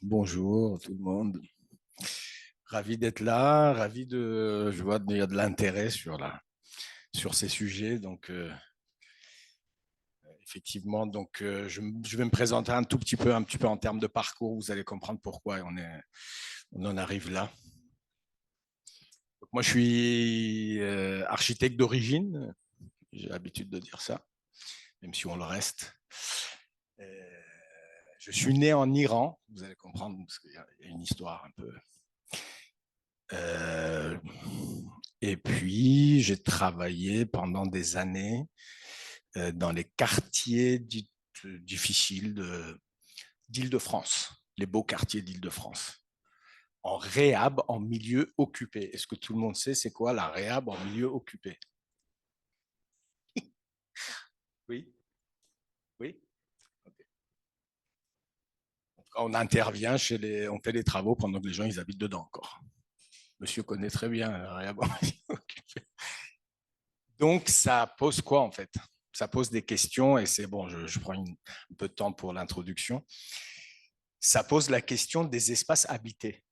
Bonjour tout le monde. Ravi d'être là, je vois qu'il y a de l'intérêt sur ces sujets. Effectivement, je vais me présenter un petit peu en termes de parcours. Vous allez comprendre pourquoi on en arrive là. Donc, moi, je suis architecte d'origine. J'ai l'habitude de dire ça, même si on le reste. Euh, je suis né en Iran. Vous allez comprendre parce qu'il y a une histoire un peu. Euh, et puis, j'ai travaillé pendant des années dans les quartiers difficiles d'Île-de-France, les beaux quartiers d'Île-de-France, en réhab, en milieu occupé. Est-ce que tout le monde sait c'est quoi la réhab en milieu occupé? Oui, oui. Okay. On intervient on fait des travaux pendant que les gens ils habitent dedans encore. Monsieur connaît très bien la réhab en milieu occupé. Donc, ça pose quoi en fait? Ça pose des questions et c'est bon, je prends un peu de temps pour l'introduction. Ça pose la question des espaces habités.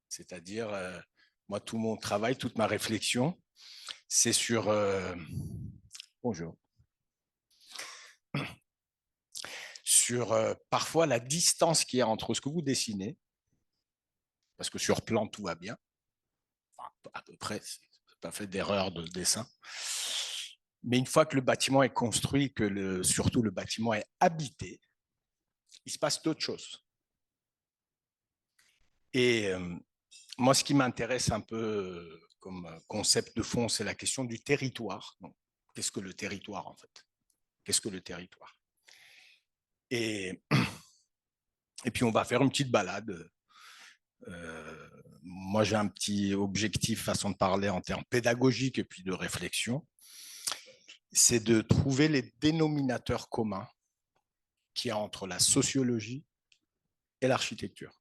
C'est-à-dire, moi, tout mon travail, toute ma réflexion, c'est bonjour, sur parfois la distance qu'il y a entre ce que vous dessinez, parce que sur plan, tout va bien, enfin, à peu près, c'est pas fait d'erreur de dessin. Mais une fois que le bâtiment est construit, surtout le bâtiment est habité, il se passe d'autres choses. Et moi, ce qui m'intéresse un peu comme concept de fond, c'est la question du territoire. Qu'est-ce que le territoire, en fait? Qu'est-ce que le territoire? Et, et puis, on va faire une petite balade. Moi, j'ai un petit objectif, façon de parler en termes pédagogiques et puis de réflexion. C'est de trouver les dénominateurs communs qu'il y a entre la sociologie et l'architecture.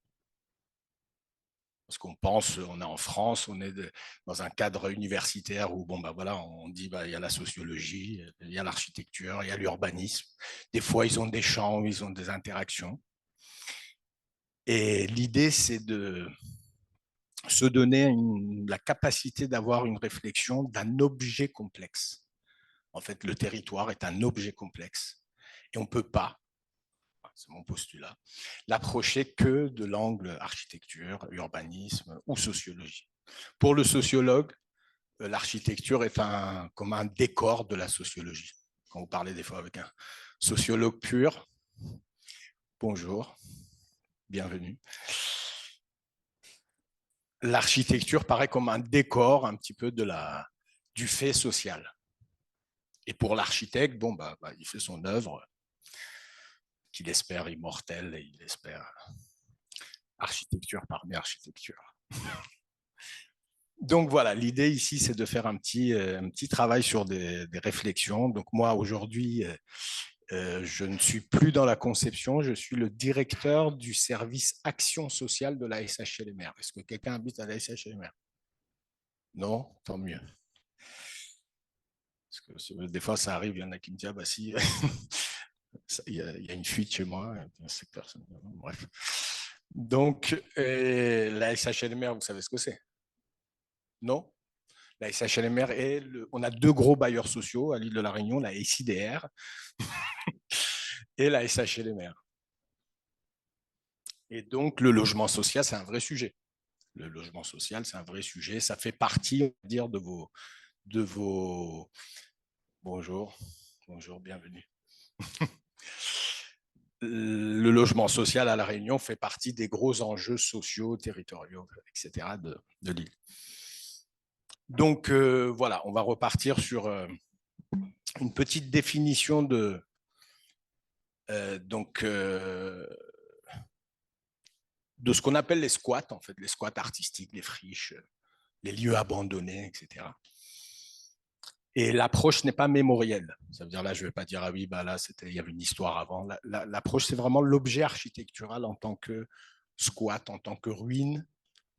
Parce qu'on pense, on est en France, dans un cadre universitaire où, bon, bah voilà, on dit, bah, il y a la sociologie, il y a l'architecture, il y a l'urbanisme. Des fois, ils ont des champs, ils ont des interactions. Et l'idée, c'est de se donner la capacité d'avoir une réflexion d'un objet complexe. En fait, le territoire est un objet complexe. Et on ne peut pas, c'est mon postulat, l'approcher que de l'angle architecture, urbanisme ou sociologie. Pour le sociologue, l'architecture est comme un décor de la sociologie. Quand vous parlez des fois avec un sociologue pur, bonjour, bienvenue. L'architecture paraît comme un décor un petit peu du fait social. Et pour l'architecte, bon, il fait son œuvre qu'il espère immortelle et il espère architecture parmi architecture. Donc voilà, l'idée ici, c'est de faire un petit travail sur des réflexions. Donc moi, aujourd'hui, je ne suis plus dans la conception, je suis le directeur du service action sociale de la SHLMR. Est-ce que quelqu'un habite à la SHLMR? Non? Tant mieux. Parce que des fois, ça arrive, il y en a qui me disent, ah bah si, il y a une fuite chez moi, bref. Donc, la SHLMR, vous savez ce que c'est? Non? La SHLMR on a deux gros bailleurs sociaux à l'île de la Réunion, la SIDR et la SHLMR. Et donc, le logement social, c'est un vrai sujet. Le logement social, c'est un vrai sujet. Ça fait partie, on va dire, de vos. Bonjour, bonjour, bienvenue. Le logement social à La Réunion fait partie des gros enjeux sociaux, territoriaux, etc. de l'île. Donc voilà, on va repartir sur une petite définition euh, donc, euh, de ce qu'on appelle les squats, en fait, les squats artistiques, les friches, les lieux abandonnés, etc. Et l'approche n'est pas mémorielle. Ça veut dire là, je ne vais pas dire, ah oui, bah là, il y avait une histoire avant. L'approche, c'est vraiment l'objet architectural en tant que squat, en tant que ruine.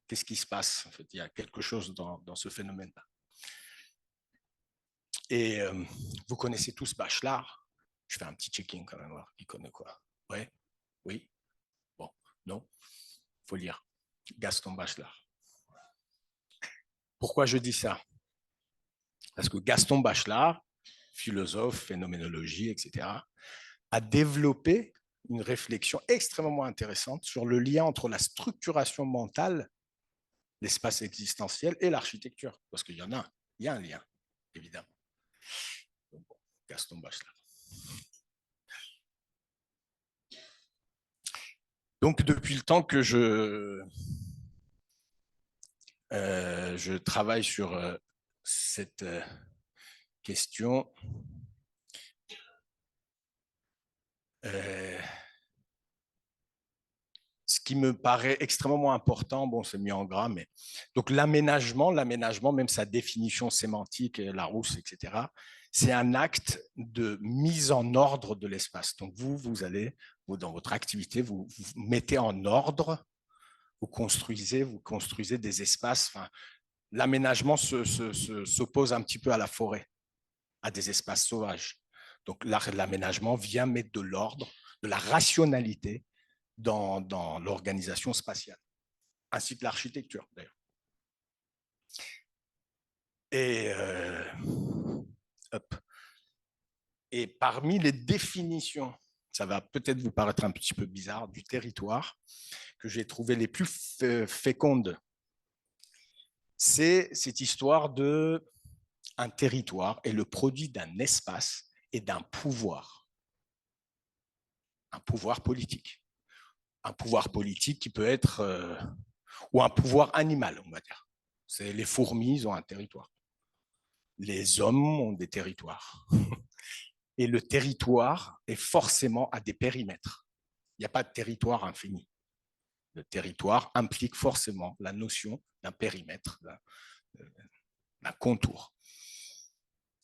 Qu'est-ce qui se passe? En fait, il y a quelque chose dans ce phénomène-là. Et vous connaissez tous Bachelard. Je fais un petit checking quand même, voir qui connaît quoi. Ouais, oui. Non, il faut lire Gaston Bachelard. Pourquoi je dis ça? Parce que Gaston Bachelard, philosophe, phénoménologie, etc., a développé une réflexion extrêmement intéressante sur le lien entre la structuration mentale, l'espace existentiel et l'architecture. Parce qu'il y en a, il y a un lien, évidemment. Donc, bon, Gaston Bachelard. Donc, depuis le temps que je travaille sur cette question, ce qui me paraît extrêmement important, bon, c'est mis en gras, mais donc l'aménagement, même sa définition sémantique, Larousse, etc., c'est un acte de mise en ordre de l'espace. Donc vous allez, dans votre activité, vous mettez en ordre, vous construisez des espaces. Enfin, l'aménagement s'oppose un petit peu à la forêt, à des espaces sauvages. Donc l'aménagement vient mettre de l'ordre, de la rationalité dans l'organisation spatiale, ainsi que l'architecture d'ailleurs. Et, hop. Et parmi les définitions, ça va peut-être vous paraître un petit peu bizarre, du territoire, que j'ai trouvé les plus fécondes, c'est cette histoire de un territoire est le produit d'un espace et d'un pouvoir, un pouvoir politique. Un pouvoir politique qui peut être, ou un pouvoir animal, on va dire. C'est les fourmis, ils ont un territoire. Les hommes ont des territoires. Et le territoire est forcément à des périmètres. Il n'y a pas de territoire infini. Le territoire implique forcément la notion d'un périmètre, d'un contour.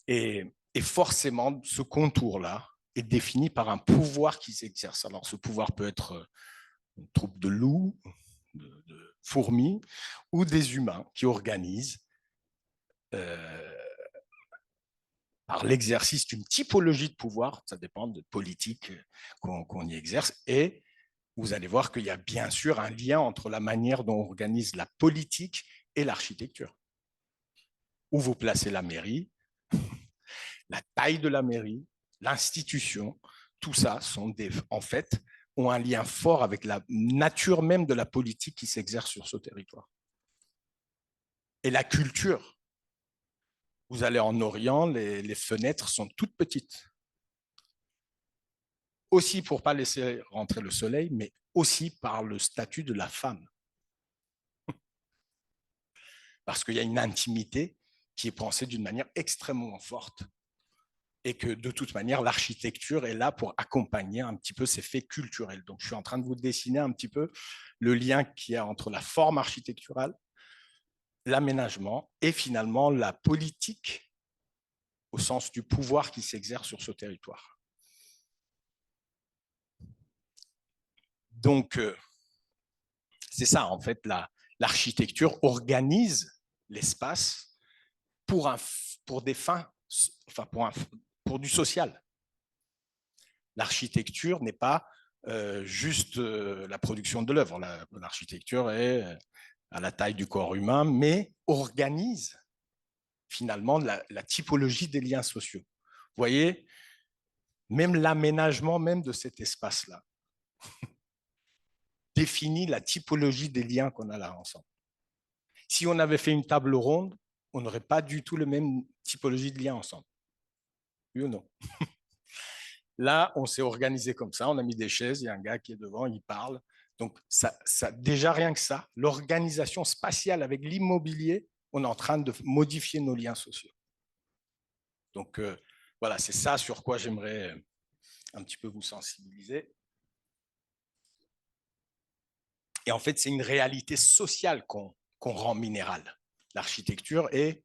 Et forcément, ce contour-là est défini par un pouvoir qui s'exerce. Alors, ce pouvoir peut être une troupe de loups, de fourmis, ou des humains qui organisent euh, par l'exercice d'une typologie de pouvoir, ça dépend de politique qu'on y exerce, et vous allez voir qu'il y a bien sûr un lien entre la manière dont on organise la politique et l'architecture. Où vous placez la mairie, la taille de la mairie, l'institution, tout ça sont en fait, ont un lien fort avec la nature même de la politique qui s'exerce sur ce territoire. Et la culture. Vous allez en Orient, les fenêtres sont toutes petites. Aussi pour ne pas laisser rentrer le soleil, mais aussi par le statut de la femme. Parce qu'il y a une intimité qui est pensée d'une manière extrêmement forte. Et que de toute manière, l'architecture est là pour accompagner un petit peu ces faits culturels. Donc, je suis en train de vous dessiner un petit peu le lien qu'il y a entre la forme architecturale, l'aménagement et finalement la politique au sens du pouvoir qui s'exerce sur ce territoire. Donc, c'est ça, en fait, l'architecture organise l'espace pour des fins, enfin pour du social. L'architecture n'est pas juste la production de l'œuvre. L'architecture est à la taille du corps humain, mais organise finalement la typologie des liens sociaux. Vous voyez, même l'aménagement même de cet espace-là définit la typologie des liens qu'on a là ensemble. Si on avait fait une table ronde, on n'aurait pas du tout la même typologie de liens ensemble. Oui ou non? Là, on s'est organisé comme ça, on a mis des chaises, il y a un gars qui est devant, il parle. Donc, déjà rien que ça, l'organisation spatiale avec l'immobilier, on est en train de modifier nos liens sociaux. Donc, voilà, c'est ça sur quoi j'aimerais un petit peu vous sensibiliser. Et en fait, c'est une réalité sociale qu'on rend minérale. L'architecture est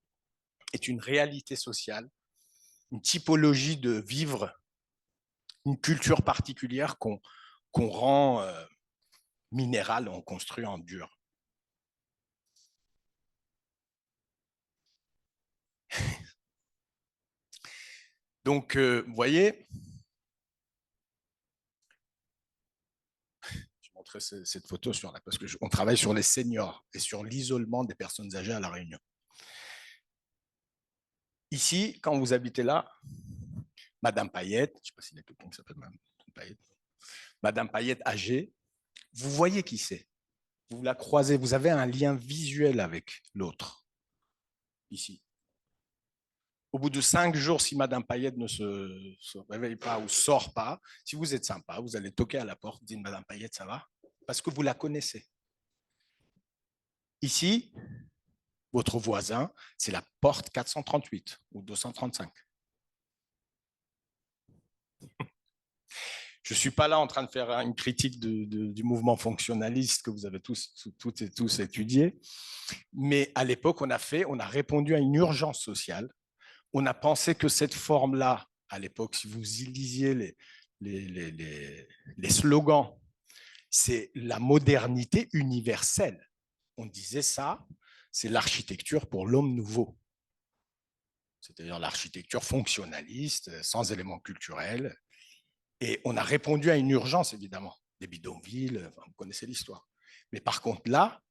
une réalité sociale, une typologie de vivre, une culture particulière qu'on rend minérale, on construit en dur. Donc, vous voyez, je montrer cette photo parce qu'on travaille sur les seniors et sur l'isolement des personnes âgées à La Réunion. Ici, quand vous habitez là, Madame Payette, je ne sais pas s'il y a quelqu'un qui s'appelle Madame Payette, Madame Payette âgée, vous voyez qui c'est. Vous la croisez, vous avez un lien visuel avec l'autre, ici. Au bout de 5 jours, si Madame Payette ne se réveille pas ou sort pas, si vous êtes sympa, vous allez toquer à la porte, dire Madame Payette, ça va? Parce que vous la connaissez. Ici, votre voisin, c'est la porte 438 ou 235. Je ne suis pas là en train de faire une critique du mouvement fonctionnaliste que vous avez toutes et tous étudié, mais à l'époque, on a répondu à une urgence sociale. On a pensé que cette forme-là, à l'époque, si vous lisiez les slogans, c'est la modernité universelle. On disait ça, c'est l'architecture pour l'homme nouveau. C'est-à-dire l'architecture fonctionnaliste, sans éléments culturels. Et on a répondu à une urgence, évidemment, des bidonvilles, enfin, vous connaissez l'histoire. Mais par contre, là,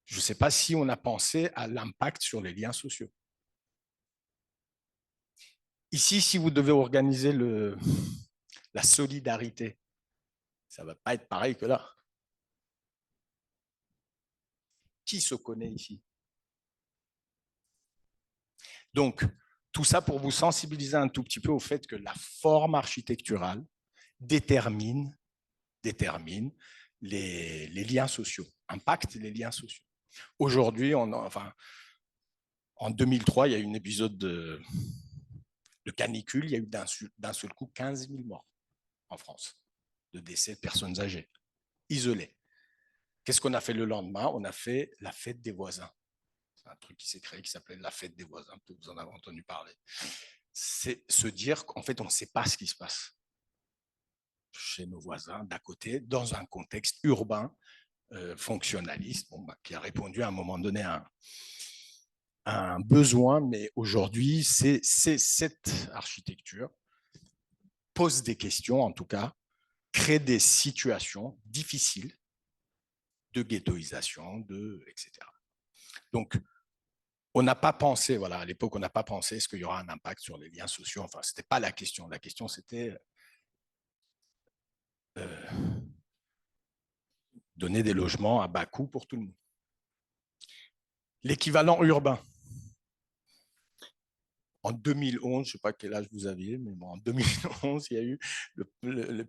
je ne sais pas si on a pensé à l'impact sur les liens sociaux. Ici, si vous devez organiser la solidarité, ça ne va pas être pareil que là. Qui se connaît ici? Donc, tout ça pour vous sensibiliser un tout petit peu au fait que la forme architecturale détermine les liens sociaux, impacte les liens sociaux. Aujourd'hui, en 2003, il y a eu un épisode de canicule, il y a eu d'un seul coup 15 000 morts en France, de décès de personnes âgées, isolées. Qu'est-ce qu'on a fait le lendemain? On a fait la fête des voisins. C'est un truc qui s'est créé qui s'appelait la fête des voisins, vous en avez entendu parler. C'est se dire qu'en fait, on ne sait pas ce qui se passe chez nos voisins d'à côté, dans un contexte urbain, fonctionnaliste, qui a répondu à un moment donné à un besoin, mais aujourd'hui, cette architecture pose des questions, en tout cas, crée des situations difficiles de ghettoisation, etc. Donc, on n'a pas pensé, voilà, à l'époque, on n'a pas pensé est-ce qu'il y aura un impact sur les liens sociaux. Enfin, ce n'était pas la question. La question, c'était donner des logements à bas coût pour tout le monde. L'équivalent urbain. En 2011, je ne sais pas quel âge vous aviez, mais bon, en 2011, il y a eu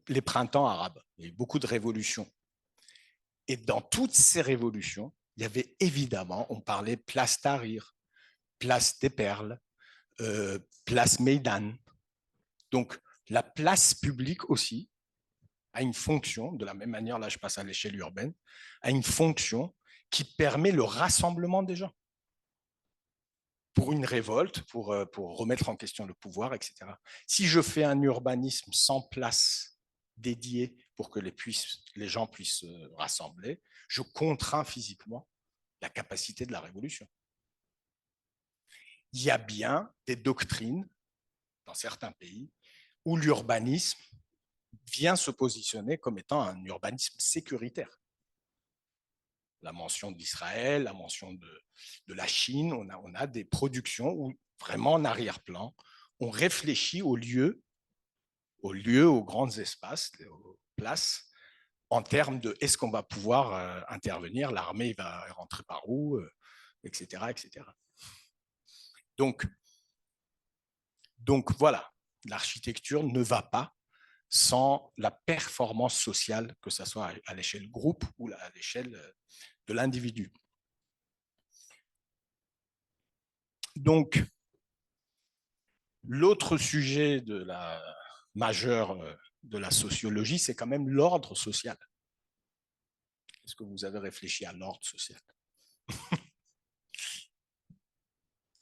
les printemps arabes. Il y a eu beaucoup de révolutions. Et dans toutes ces révolutions, il y avait évidemment, on parlait place Tahrir, place des Perles, place Meydan. Donc, la place publique aussi a une fonction, de la même manière, là je passe à l'échelle urbaine, a une fonction qui permet le rassemblement des gens pour une révolte, pour remettre en question le pouvoir, etc. Si je fais un urbanisme sans place dédiée pour que les gens puissent se rassembler, je contrains physiquement la capacité de la révolution. Il y a bien des doctrines dans certains pays où l'urbanisme vient se positionner comme étant un urbanisme sécuritaire. La mention d'Israël, la mention de la Chine, on a des productions où vraiment en arrière-plan, on réfléchit aux lieux, aux grands espaces, aux places, en termes de est-ce qu'on va pouvoir intervenir, l'armée va rentrer par où, etc., etc. Donc voilà, l'architecture ne va pas sans la performance sociale, que ce soit à l'échelle groupe ou à l'échelle de l'individu. Donc, l'autre sujet majeur de la sociologie, c'est quand même l'ordre social. Est-ce que vous avez réfléchi à l'ordre social?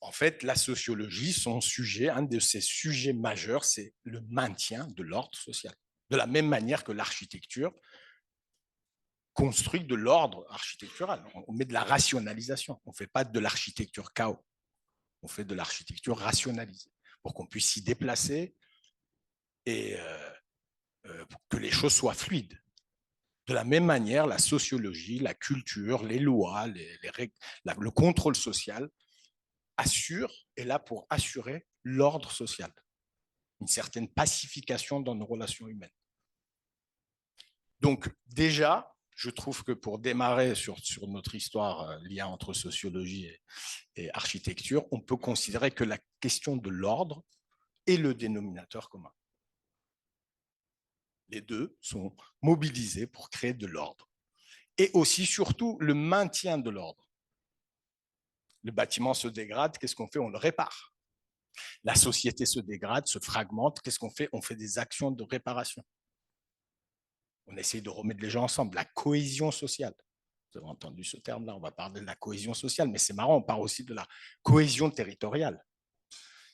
En fait, la sociologie, son sujet, un de ses sujets majeurs, c'est le maintien de l'ordre social. De la même manière que l'architecture construit de l'ordre architectural. On met de la rationalisation. On ne fait pas de l'architecture chaos. On fait de l'architecture rationalisée pour qu'on puisse s'y déplacer et pour que les choses soient fluides. De la même manière, la sociologie, la culture, les lois, le contrôle social est là pour assurer l'ordre social, une certaine pacification dans nos relations humaines. Donc déjà, je trouve que pour démarrer sur notre histoire, lien entre sociologie et architecture, on peut considérer que la question de l'ordre est le dénominateur commun. Les deux sont mobilisés pour créer de l'ordre. Et aussi, surtout, le maintien de l'ordre. Le bâtiment se dégrade, qu'est-ce qu'on fait? On le répare. La société se dégrade, se fragmente, qu'est-ce qu'on fait? On fait des actions de réparation. On essaye de remettre les gens ensemble. La cohésion sociale. Vous avez entendu ce terme-là, on va parler de la cohésion sociale, mais c'est marrant, on parle aussi de la cohésion territoriale.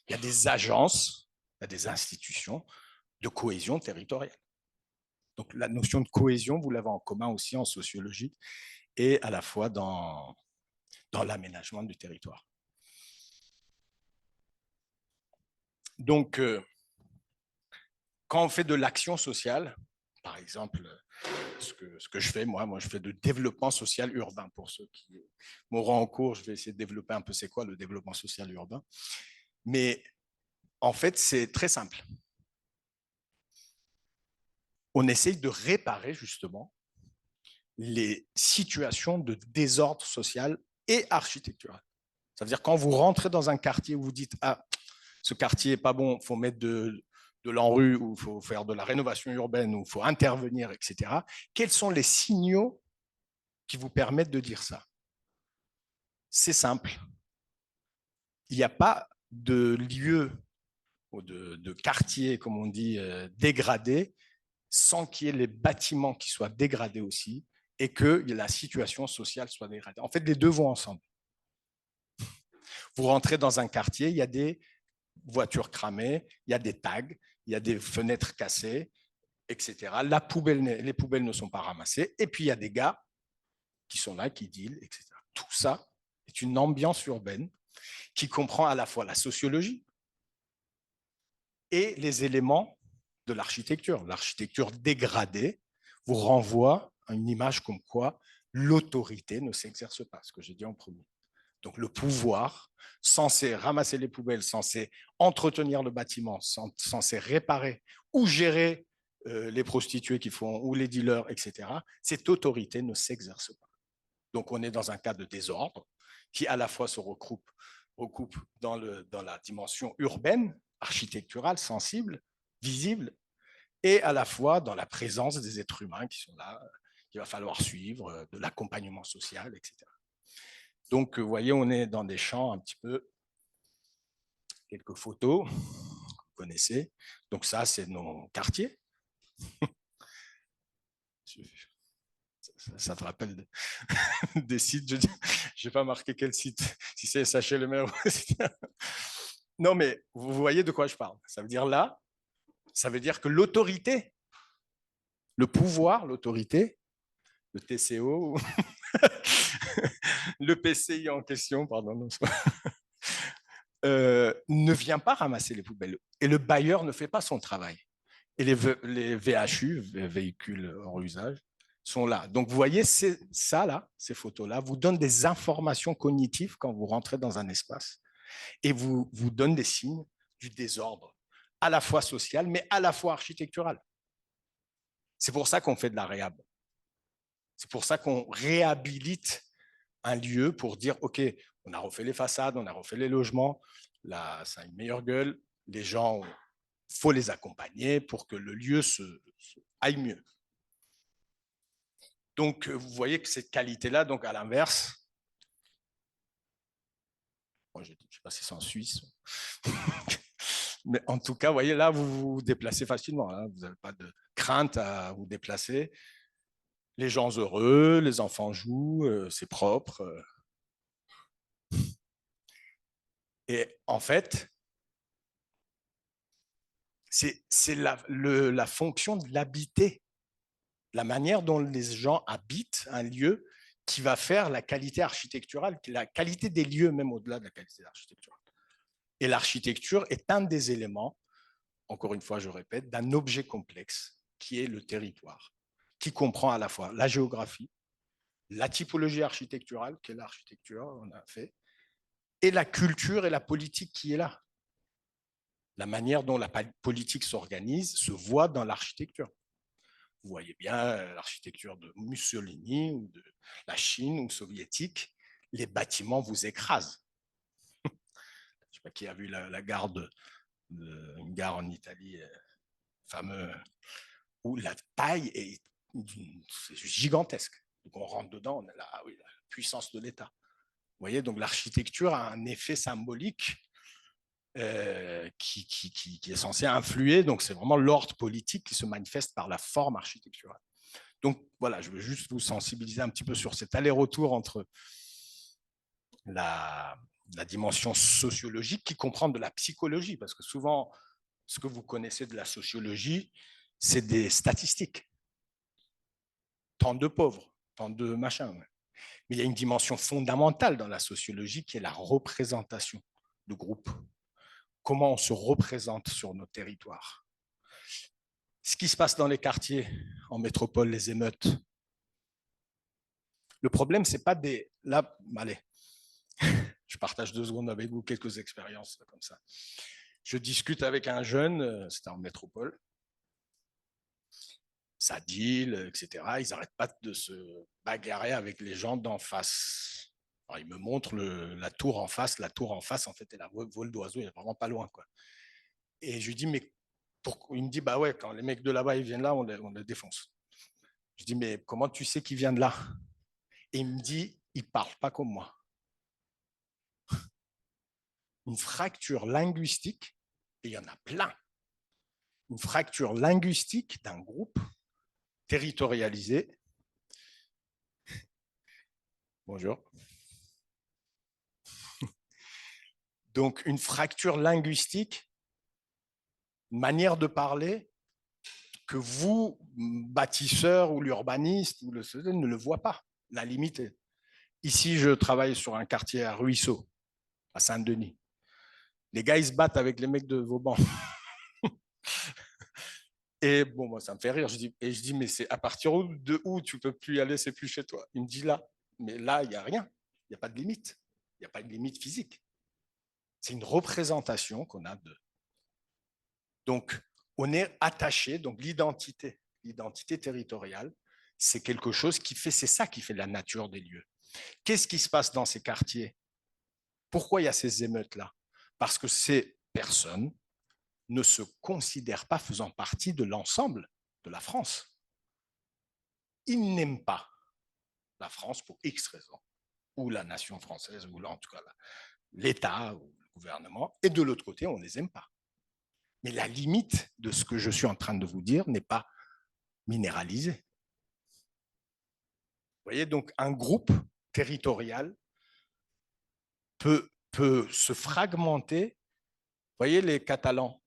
Il y a des agences, il y a des institutions de cohésion territoriale. Donc la notion de cohésion, vous l'avez en commun aussi en sociologie et à la fois dans l'aménagement du territoire. Donc, quand on fait de l'action sociale, par exemple, ce que je fais, moi, je fais de développement social urbain. Pour ceux qui m'auront en cours, je vais essayer de développer un peu c'est quoi le développement social urbain. Mais en fait, c'est très simple. On essaye de réparer justement les situations de désordre social et architectural. Ça veut dire quand vous rentrez dans un quartier où vous dites « Ah, ce quartier n'est pas bon, il faut mettre de l'ANRU ou il faut faire de la rénovation urbaine ou il faut intervenir, etc. » Quels sont les signaux qui vous permettent de dire ça? C'est simple. Il n'y a pas de lieu ou de quartier, comme on dit, dégradé sans qu'il y ait les bâtiments qui soient dégradés aussi et que la situation sociale soit dégradée. En fait, les deux vont ensemble. Vous rentrez dans un quartier, il y a des voitures cramées, il y a des tags, il y a des fenêtres cassées, etc. Les poubelles ne sont pas ramassées. Et puis, il y a des gars qui sont là, qui dealent, etc. Tout ça est une ambiance urbaine qui comprend à la fois la sociologie et les éléments de l'architecture. L'architecture dégradée vous renvoie à une image comme quoi l'autorité ne s'exerce pas, ce que j'ai dit en premier. Donc le pouvoir, censé ramasser les poubelles, censé entretenir le bâtiment, censé réparer ou gérer les prostituées qui font, ou les dealers, etc., cette autorité ne s'exerce pas. Donc on est dans un cas de désordre qui à la fois se recoupe dans la dimension urbaine, architecturale, sensible, visible, et à la fois dans la présence des êtres humains qui sont là, qu'il va falloir suivre, de l'accompagnement social, etc. Donc, vous voyez, on est dans des champs un petit peu, quelques photos, vous connaissez. Donc ça, c'est nos quartiers. Ça te rappelle des sites, je n'ai pas marqué quel site, si c'est SH Le Maire. Non, mais vous voyez de quoi je parle. Ça veut dire là, ça veut dire que l'autorité, le pouvoir, l'autorité, le TCO, le PCI en question, pardon, non, ne vient pas ramasser les poubelles. Et le bailleur ne fait pas son travail. Et les VHU, véhicules hors usage, sont là. Donc, vous voyez, ça, là, ces photos-là, vous donnent des informations cognitives quand vous rentrez dans un espace et vous donnent des signes du désordre, à la fois social, mais à la fois architectural. C'est pour ça qu'on fait de la réhab. C'est pour ça qu'on réhabilite un lieu pour dire, OK, on a refait les façades, on a refait les logements, là, ça a une meilleure gueule, les gens, il faut les accompagner pour que le lieu aille mieux. Donc, vous voyez que cette qualité-là, donc à l'inverse, bon, je ne sais pas si c'est en Suisse, mais en tout cas, vous voyez, là, vous vous déplacez facilement, hein, vous n'avez pas de crainte à vous déplacer. Les gens heureux, les enfants jouent, c'est propre. Et en fait, c'est la fonction de l'habiter, la manière dont les gens habitent un lieu qui va faire la qualité architecturale, la qualité des lieux, même au-delà de la qualité architecturale. Et l'architecture est un des éléments, encore une fois, je répète, d'un objet complexe qui est le territoire. qui comprend à la fois la géographie, la typologie architecturale, qu'est l'architecture, on a fait, et la culture et la politique qui est là. La manière dont la politique s'organise se voit dans l'architecture. Vous voyez bien l'architecture de Mussolini ou de la Chine ou soviétique, les bâtiments vous écrasent. Je ne sais pas qui a vu la gare, une gare en Italie, fameuse, où la taille est gigantesque. Donc on rentre dedans, on a la puissance de l'État. Vous voyez, donc l'architecture a un effet symbolique qui est censé influer. Donc c'est vraiment l'ordre politique qui se manifeste par la forme architecturale. Donc voilà, je veux juste vous sensibiliser un petit peu sur cet aller-retour entre la dimension sociologique qui comprend de la psychologie, parce que souvent, ce que vous connaissez de la sociologie, c'est des statistiques. Tant de pauvres, tant de machins. Mais il y a une dimension fondamentale dans la sociologie qui est la représentation de groupes. Comment on se représente sur nos territoires. Ce qui se passe dans les quartiers, en métropole, les émeutes. Le problème, c'est pas des... Là, allez, je partage 2 secondes avec vous quelques expériences comme ça. Je discute avec un jeune, c'était en métropole, ça deal, etc. Ils n'arrêtent pas de se bagarrer avec les gens d'en face. Alors, ils me montrent la tour en face. La tour en face, en fait, est la vol d'oiseau, il est vraiment pas loin, quoi. Et je lui dis, mais il me dit, bah ouais, quand les mecs de là-bas, ils viennent là, on les défonce. Je dis, mais comment tu sais qu'ils viennent de là? Et il me dit, ils parlent pas comme moi. Une fracture linguistique, et il y en a plein. Une fracture linguistique d'un groupe territorialisé. Bonjour. Donc, une fracture linguistique, une manière de parler que vous, bâtisseurs ou l'urbaniste, ou ne le voit pas. La limite est... Ici, je travaille sur un quartier à Ruisseau, à Saint-Denis. Les gars, ils se battent avec les mecs de Vauban. Et bon, moi, ça me fait rire. Je dis, mais c'est à partir de où tu peux plus y aller, c'est plus chez toi. Il me dit là. Mais là, il n'y a rien. Il n'y a pas de limite. Il n'y a pas de limite physique. C'est une représentation qu'on a de. Donc, on est attaché, donc l'identité territoriale, c'est quelque chose qui fait, c'est ça qui fait la nature des lieux. Qu'est-ce qui se passe dans ces quartiers? Pourquoi il y a ces émeutes-là? Parce que ces personnes ne se considèrent pas faisant partie de l'ensemble de la France. Ils n'aiment pas la France pour X raisons, ou la nation française, ou en tout cas l'État ou le gouvernement, et de l'autre côté, on ne les aime pas. Mais la limite de ce que je suis en train de vous dire n'est pas minéralisée. Vous voyez, donc un groupe territorial peut se fragmenter. Vous voyez les Catalans,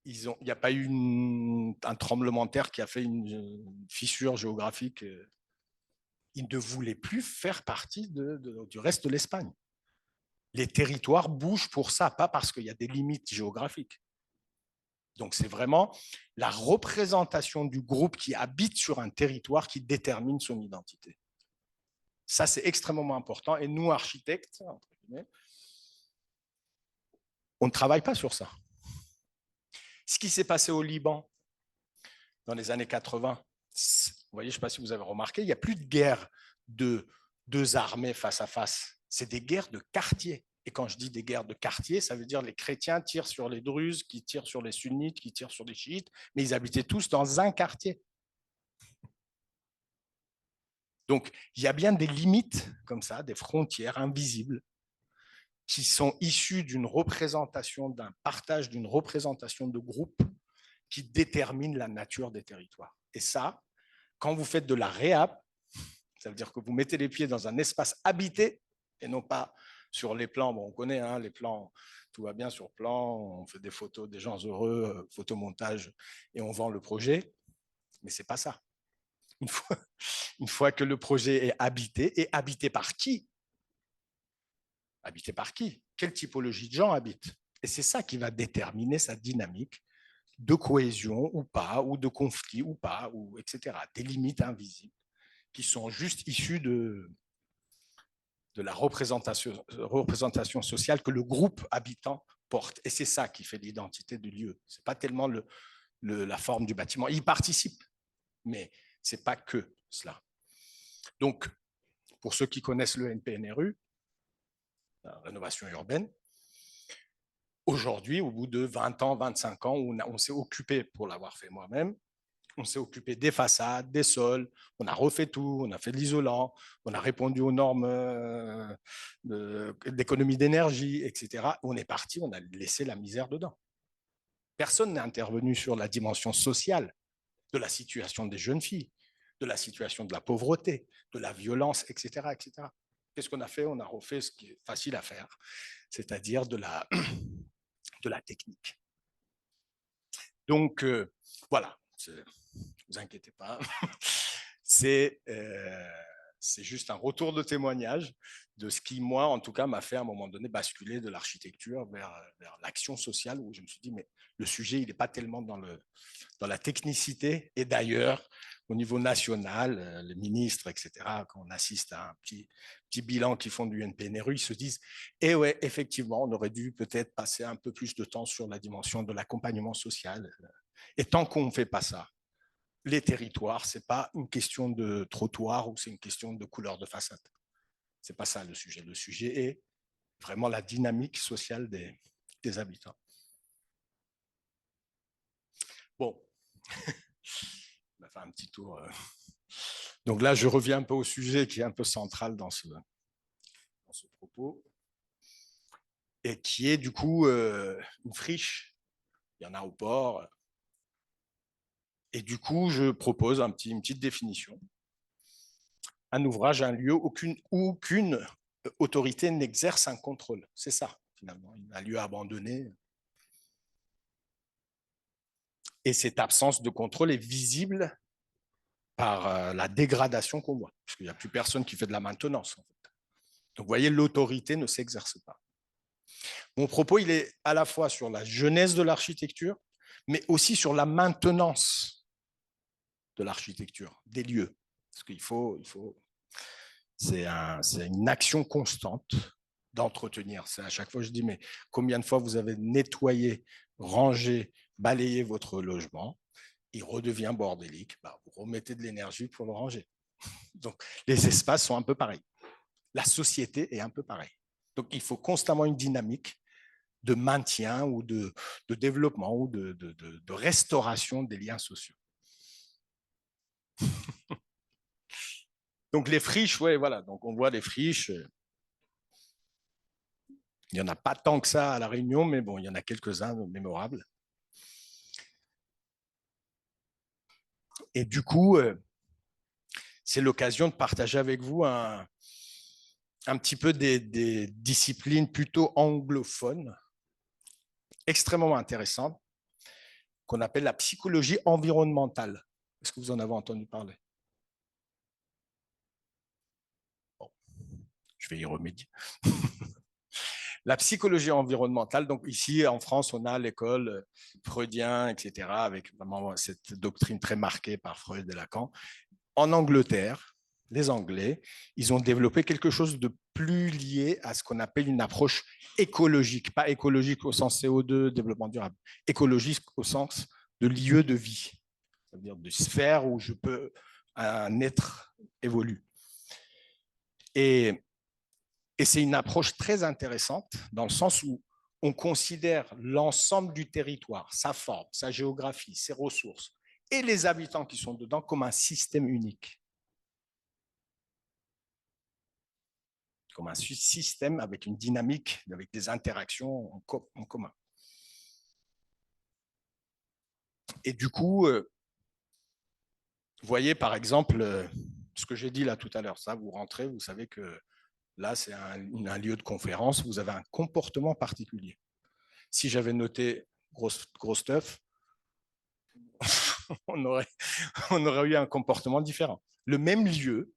il n'y a pas eu un tremblement de terre qui a fait une fissure géographique. Ils ne voulaient plus faire partie du reste de l'Espagne. Les territoires bougent pour ça, pas parce qu'il y a des limites géographiques. Donc c'est vraiment la représentation du groupe qui habite sur un territoire qui détermine son identité. Ça, c'est extrêmement important. Et nous, architectes, entre guillemets, on ne travaille pas sur ça. Ce qui s'est passé au Liban dans les années 80, vous voyez, je ne sais pas si vous avez remarqué, il n'y a plus de guerre de 2 armées face à face. C'est des guerres de quartier. Et quand je dis des guerres de quartier, ça veut dire les chrétiens tirent sur les druzes, qui tirent sur les sunnites, qui tirent sur les chiites, mais ils habitaient tous dans un quartier. Donc, il y a bien des limites comme ça, des frontières invisibles qui sont issues d'une représentation, d'un partage, d'une représentation de groupe qui détermine la nature des territoires. Et ça, quand vous faites de la réhab, ça veut dire que vous mettez les pieds dans un espace habité et non pas sur les plans. Bon, on connaît hein, les plans, tout va bien sur plan, on fait des photos des gens heureux, photomontage et on vend le projet, mais c'est pas ça. Une fois que le projet est habité, et habité par qui? Habité par qui? Quelle typologie de gens habitent? Et c'est ça qui va déterminer sa dynamique, de cohésion ou pas, ou de conflit ou pas, ou etc. Des limites invisibles qui sont juste issues de la représentation sociale que le groupe habitant porte. Et c'est ça qui fait l'identité du lieu. Ce n'est pas tellement la forme du bâtiment. Il participe, mais ce n'est pas que cela. Donc, pour ceux qui connaissent le NPNRU, la rénovation urbaine, aujourd'hui, au bout de 20 ans, 25 ans, on s'est occupé, pour l'avoir fait moi-même, on s'est occupé des façades, des sols, on a refait tout, on a fait de l'isolant, on a répondu aux normes d'économie d'énergie, etc. On est parti, on a laissé la misère dedans. Personne n'est intervenu sur la dimension sociale de la situation des jeunes filles, de la situation de la pauvreté, de la violence, etc. etc. Qu'est-ce qu'on a fait? On a refait ce qui est facile à faire, c'est-à-dire de la technique. Donc, voilà, ne vous inquiétez pas, c'est juste un retour de témoignage de ce qui, moi, en tout cas, m'a fait à un moment donné basculer de l'architecture vers l'action sociale, où je me suis dit, mais le sujet, il n'est pas tellement dans la technicité. Et d'ailleurs, au niveau national, les ministres, etc., quand on assiste à un petit bilan qu'ils font du NPNRU, ils se disent, eh ouais, effectivement, on aurait dû peut-être passer un peu plus de temps sur la dimension de l'accompagnement social. Et tant qu'on ne fait pas ça, les territoires, ce n'est pas une question de trottoir ou c'est une question de couleur de façade. Ce n'est pas ça le sujet. Le sujet est vraiment la dynamique sociale des habitants. Bon, on va faire un petit tour. Donc là, je reviens un peu au sujet qui est un peu central dans ce propos et qui est du coup une friche. Il y en a au port. Et du coup, je propose une petite définition. Un ouvrage, un lieu où aucune autorité n'exerce un contrôle. C'est ça, finalement, un lieu abandonné. Et cette absence de contrôle est visible par la dégradation qu'on voit, parce qu'il n'y a plus personne qui fait de la maintenance. En fait. Donc, vous voyez, l'autorité ne s'exerce pas. Mon propos, il est à la fois sur la genèse de l'architecture, mais aussi sur la maintenance de l'architecture, des lieux. Parce qu'il c'est une action constante d'entretenir. C'est à chaque fois, je dis, mais combien de fois vous avez nettoyé, rangé, balayé votre logement, il redevient bordélique, vous remettez de l'énergie pour le ranger. Donc, les espaces sont un peu pareils. La société est un peu pareille. Donc, il faut constamment une dynamique de maintien ou de développement ou de restauration des liens sociaux. Donc, les friches, ouais, voilà. Donc, on voit les friches. Il n'y en a pas tant que ça à La Réunion, mais bon, il y en a quelques-uns mémorables. Et du coup, c'est l'occasion de partager avec vous un petit peu des disciplines plutôt anglophones, extrêmement intéressantes, qu'on appelle la psychologie environnementale. Est-ce que vous en avez entendu parler? Bon, je vais y remédier. La psychologie environnementale, donc ici en France, on a l'école freudien, etc., avec vraiment cette doctrine très marquée par Freud et Lacan. En Angleterre, les Anglais, ils ont développé quelque chose de plus lié à ce qu'on appelle une approche écologique, pas écologique au sens CO2, développement durable, écologique au sens de lieu de vie, c'est-à-dire de sphère où un être évolue. Et c'est une approche très intéressante dans le sens où on considère l'ensemble du territoire, sa forme, sa géographie, ses ressources et les habitants qui sont dedans comme un système unique. Comme un système avec une dynamique, avec des interactions en commun. Et du coup, vous voyez par exemple ce que j'ai dit là tout à l'heure, ça, vous rentrez, vous savez que là, c'est un lieu de conférence, vous avez un comportement particulier. Si j'avais noté gros stuff, on aurait eu un comportement différent. Le même lieu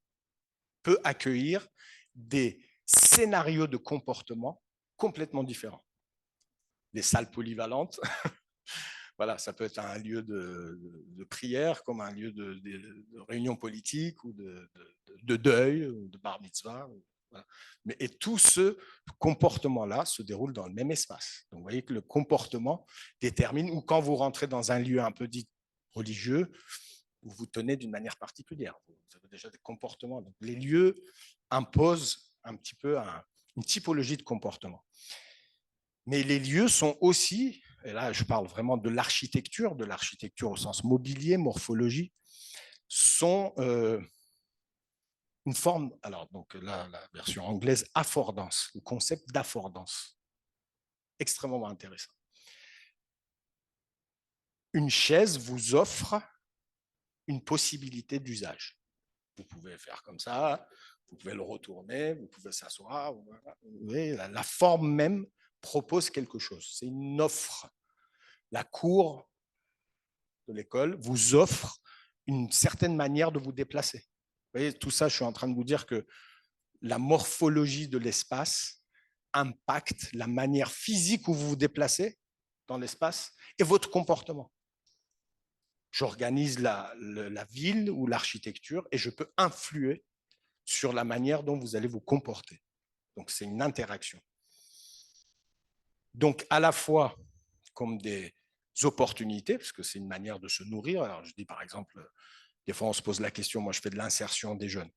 peut accueillir des scénarios de comportement complètement différents. Des salles polyvalentes, Voilà, ça peut être un lieu de prière, comme un lieu de réunion politique ou de deuil, ou de bar mitzvah. Voilà. Et tout ce comportement-là se déroule dans le même espace. Donc, vous voyez que le comportement détermine, ou quand vous rentrez dans un lieu un peu dit religieux, vous vous tenez d'une manière particulière. Vous avez déjà des comportements. Donc, les lieux imposent un petit peu une typologie de comportement. Mais les lieux sont aussi, et là je parle vraiment de l'architecture au sens mobilier, morphologie, sont une forme, alors donc là, la version anglaise, affordance, le concept d'affordance, extrêmement intéressant. Une chaise vous offre une possibilité d'usage. Vous pouvez faire comme ça, vous pouvez le retourner, vous pouvez s'asseoir. Vous voyez, la forme même propose quelque chose. C'est une offre. La cour de l'école vous offre une certaine manière de vous déplacer. Vous voyez, tout ça, je suis en train de vous dire que la morphologie de l'espace impacte la manière physique où vous vous déplacez dans l'espace et votre comportement. J'organise la ville ou l'architecture et je peux influer sur la manière dont vous allez vous comporter. Donc, c'est une interaction. Donc, à la fois comme des opportunités, parce que c'est une manière de se nourrir. Alors, je dis par exemple, des fois, on se pose la question, moi, je fais de l'insertion des jeunes.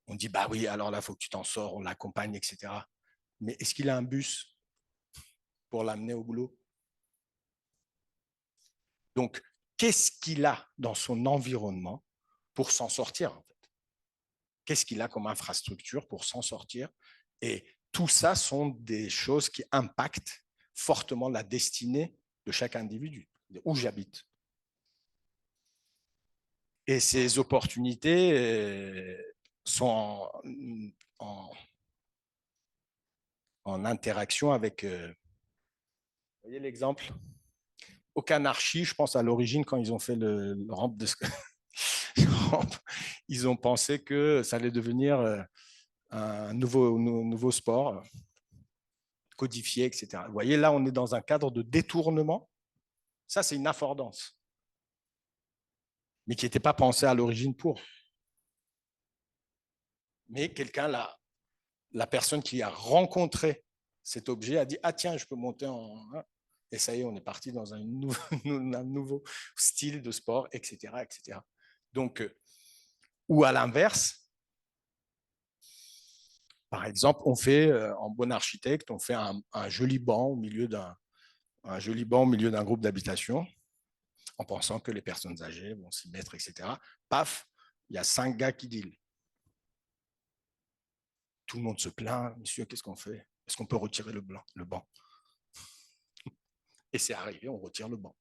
On dit, bah oui, alors là, il faut que tu t'en sors, on l'accompagne, etc. Mais est-ce qu'il a un bus pour l'amener au boulot? Donc, qu'est-ce qu'il a dans son environnement pour s'en sortir, en fait? Qu'est-ce qu'il a comme infrastructure pour s'en sortir? Et tout ça sont des choses qui impactent fortement la destinée de chaque individu, où j'habite. Et ces opportunités sont en interaction avec, vous voyez l'exemple? Aucun archi, je pense à l'origine, quand ils ont fait le rampe de ils ont pensé que ça allait devenir un nouveau sport codifié, etc. Vous voyez, là, on est dans un cadre de détournement. Ça, c'est une affordance, mais qui n'était pas pensé à l'origine pour. Mais quelqu'un, la personne qui a rencontré cet objet a dit, ah tiens, je peux monter en... Et ça y est, on est parti dans un nouveau style de sport, etc. etc. Donc, ou à l'inverse, par exemple, on fait, en bon architecte, on fait un joli banc au milieu d'un groupe d'habitation, en pensant que les personnes âgées vont s'y mettre, etc. Paf, il y a 5 gars qui dealent. Tout le monde se plaint, monsieur, qu'est-ce qu'on fait? Est-ce qu'on peut retirer le banc? Et c'est arrivé, on retire le banc.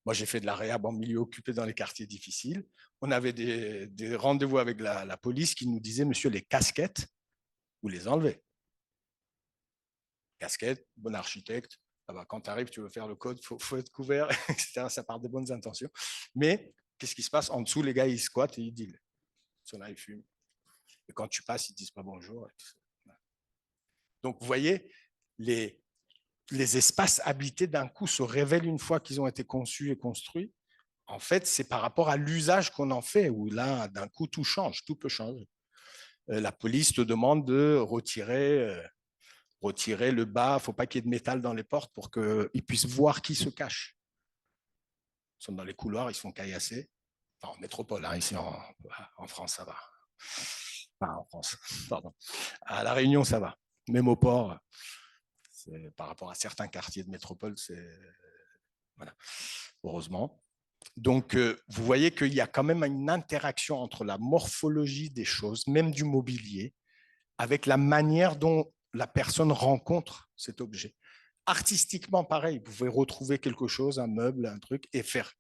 Moi, j'ai fait de la réhab en milieu occupé dans les quartiers difficiles. On avait des rendez-vous avec la police qui nous disait, monsieur, les casquettes, vous les enlevez. Casquette, bon architecte, ah bah, quand tu arrives, tu veux faire le code, faut être couvert, etc. Ça part des bonnes intentions. Mais qu'est-ce qui se passe? En dessous, les gars, ils squattent et ils dealent. Ceux-là, ils fument. Et quand tu passes, ils ne disent pas bonjour. Donc, vous voyez, les espaces habités d'un coup se révèlent une fois qu'ils ont été conçus et construits. En fait, c'est par rapport à l'usage qu'on en fait, où là, d'un coup, tout change, tout peut changer. La police te demande de retirer le bas, il ne faut pas qu'il y ait de métal dans les portes pour qu'ils puissent voir qui se cache. Ils sont dans les couloirs, ils se font caillasser. Enfin, en métropole, hein, ici en France, ça va. Enfin, en France, pardon. À La Réunion, ça va. Même au port, par rapport à certains quartiers de métropole, c'est... Voilà, heureusement. Donc, vous voyez qu'il y a quand même une interaction entre la morphologie des choses, même du mobilier, avec la manière dont la personne rencontre cet objet. Artistiquement, pareil, vous pouvez retrouver quelque chose, un meuble, un truc, et faire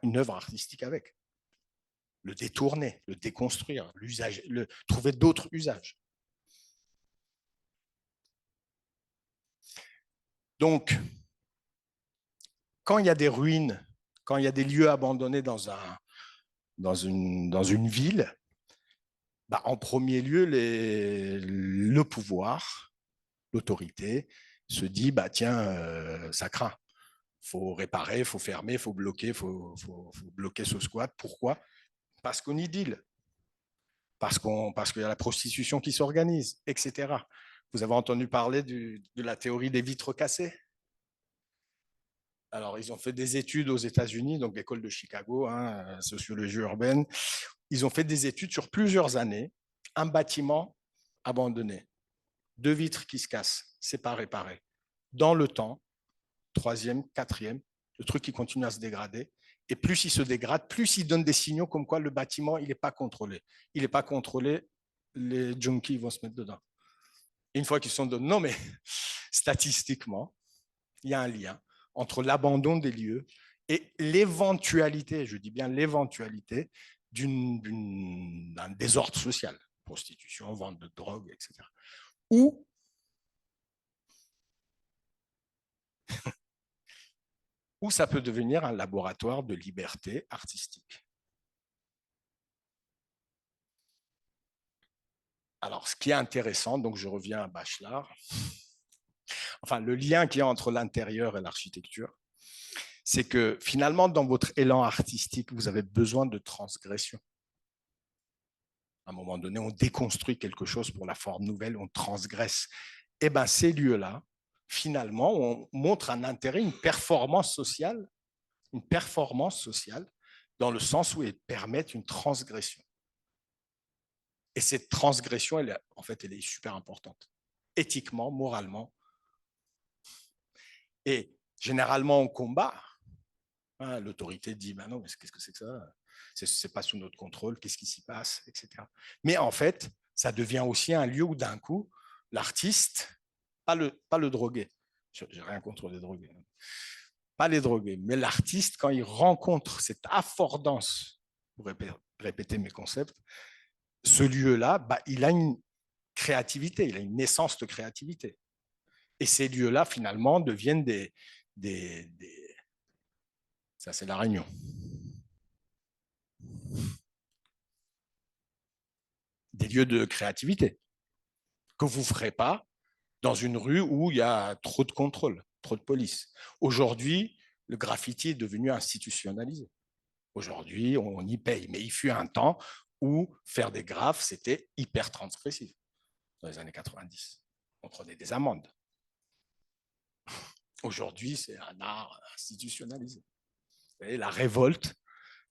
une œuvre artistique avec. Le détourner, le déconstruire, trouver d'autres usages. Donc, quand il y a des ruines, quand il y a des lieux abandonnés dans une ville, bah, en premier lieu, le pouvoir, l'autorité, se dit, bah, tiens, ça craint. faut réparer, il faut fermer, il faut bloquer, faut bloquer ce squat. Pourquoi? Parce qu'on y deal, parce qu'il y a la prostitution qui s'organise, etc. Vous avez entendu parler de la théorie des vitres cassées? Alors, ils ont fait des études aux États-Unis, donc l'école de Chicago, hein, sociologie urbaine. Ils ont fait des études sur plusieurs années. Un bâtiment abandonné, deux vitres qui se cassent, c'est pas réparé. Dans le temps, troisième, quatrième, le truc qui continue à se dégrader. Et plus il se dégrade, plus il donne des signaux comme quoi le bâtiment, il n'est pas contrôlé. Il n'est pas contrôlé, les junkies vont se mettre dedans. Et une fois qu'ils sont dedans, non mais statistiquement, il y a un lien entre l'abandon des lieux et l'éventualité, je dis bien l'éventualité, d'un désordre social, prostitution, vente de drogue, etc. Ou, ou ça peut devenir un laboratoire de liberté artistique. Alors, ce qui est intéressant, donc je reviens à Bachelard, enfin, le lien qu'il y a entre l'intérieur et l'architecture, c'est que finalement, dans votre élan artistique, vous avez besoin de transgression. À un moment donné, on déconstruit quelque chose pour la forme nouvelle, on transgresse. Et bien, ces lieux-là, finalement, on montre un intérêt, une performance sociale, dans le sens où ils permettent une transgression. Et cette transgression, en fait, elle est super importante, éthiquement, moralement. Et généralement, on combat. L'autorité dit, ben non, mais qu'est-ce que c'est que ça? C'est pas sous notre contrôle, qu'est-ce qui s'y passe, etc. Mais en fait, ça devient aussi un lieu où d'un coup, l'artiste, pas le drogué, j'ai rien contre les drogués, pas les drogués, mais l'artiste, quand il rencontre cette affordance, pour répéter mes concepts, ce lieu-là, bah, il a une créativité, il a une naissance de créativité. Et ces lieux-là, finalement, deviennent ça, c'est la Réunion. Des lieux de créativité que vous ne ferez pas dans une rue où il y a trop de contrôle, trop de police. Aujourd'hui, le graffiti est devenu institutionnalisé. Aujourd'hui, on y paye. Mais il fut un temps où faire des graphes, c'était hyper transgressif. Dans les années 90, on prenait des amendes. Aujourd'hui, c'est un art institutionnalisé. Et la révolte,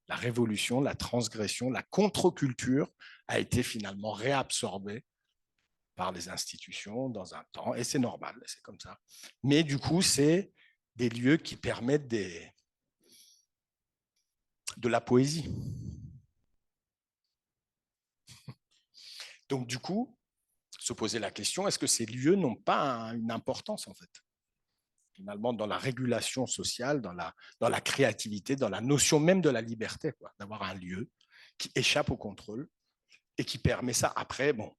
la révolution, la transgression, la contre-culture a été finalement réabsorbée par les institutions dans un temps, et c'est normal, c'est comme ça. Mais du coup, c'est des lieux qui permettent de la poésie. Donc du coup, se poser la question, est-ce que ces lieux n'ont pas une importance en fait, finalement, dans la régulation sociale, dans la créativité, dans la notion même de la liberté, d'avoir un lieu qui échappe au contrôle et qui permet ça. Après, bon,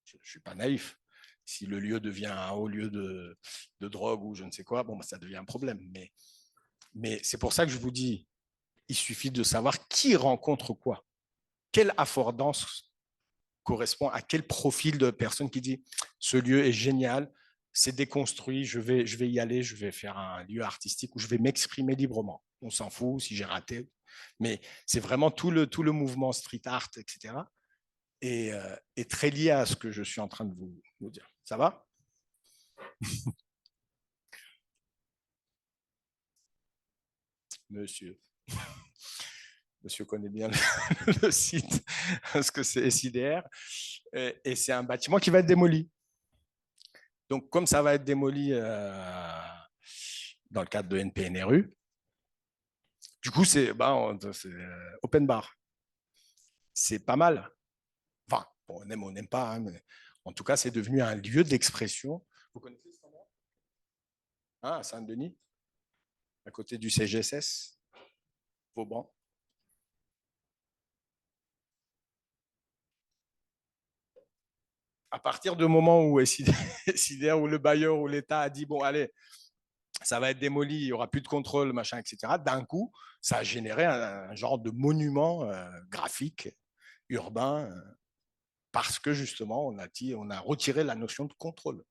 je ne suis pas naïf. Si le lieu devient un haut lieu de drogue ou je ne sais quoi, bon, bah, ça devient un problème. Mais c'est pour ça que je vous dis, il suffit de savoir qui rencontre quoi. Quelle affordance correspond à quel profil de personne qui dit ce lieu est génial, c'est déconstruit, je vais y aller, je vais faire un lieu artistique où je vais m'exprimer librement. On s'en fout si j'ai raté. Mais c'est vraiment tout le mouvement street art, etc. est très lié à ce que je suis en train de vous dire. Ça va? Monsieur. Monsieur connaît bien le site, parce que c'est SIDR. Et c'est un bâtiment qui va être démoli. Donc, comme ça va être démoli dans le cadre de NPNRU, du coup, c'est open bar. C'est pas mal. Enfin, bon, on aime ou on n'aime pas, hein, mais en tout cas, c'est devenu un lieu d'expression. Vous connaissez ce endroit? À Saint-Denis, à côté du CGSS, Vauban. À partir du moment où SIDR, où le bailleur ou l'État a dit bon, allez, ça va être démoli, il n'y aura plus de contrôle, machin, etc. D'un coup, ça a généré un genre de monument graphique, urbain, parce que justement, on a retiré la notion de contrôle.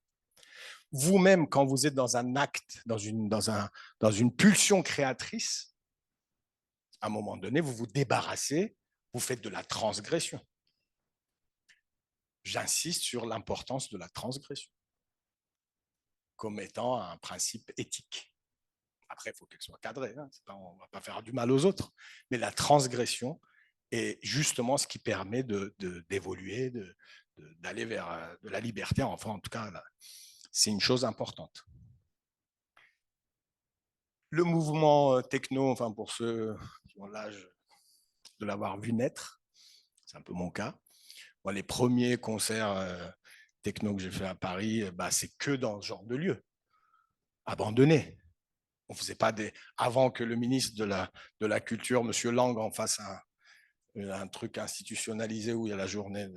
Vous-même, quand vous êtes dans un acte, dans une pulsion créatrice, à un moment donné, vous vous débarrassez, vous faites de la transgression. J'insiste sur l'importance de la transgression comme étant un principe éthique. Après, il faut qu'elle soit cadrée. Hein. On ne va pas faire du mal aux autres. Mais la transgression est justement ce qui permet d'évoluer, d'aller vers de la liberté. Enfin, en tout cas, c'est une chose importante. Le mouvement techno, enfin pour ceux qui ont l'âge de l'avoir vu naître, c'est un peu mon cas. Moi, les premiers concerts techno que j'ai fait à Paris, c'est que dans ce genre de lieu, abandonné. On faisait pas des. Avant que le ministre de la Culture, M. Lang, en fasse un truc institutionnalisé où il y a la journée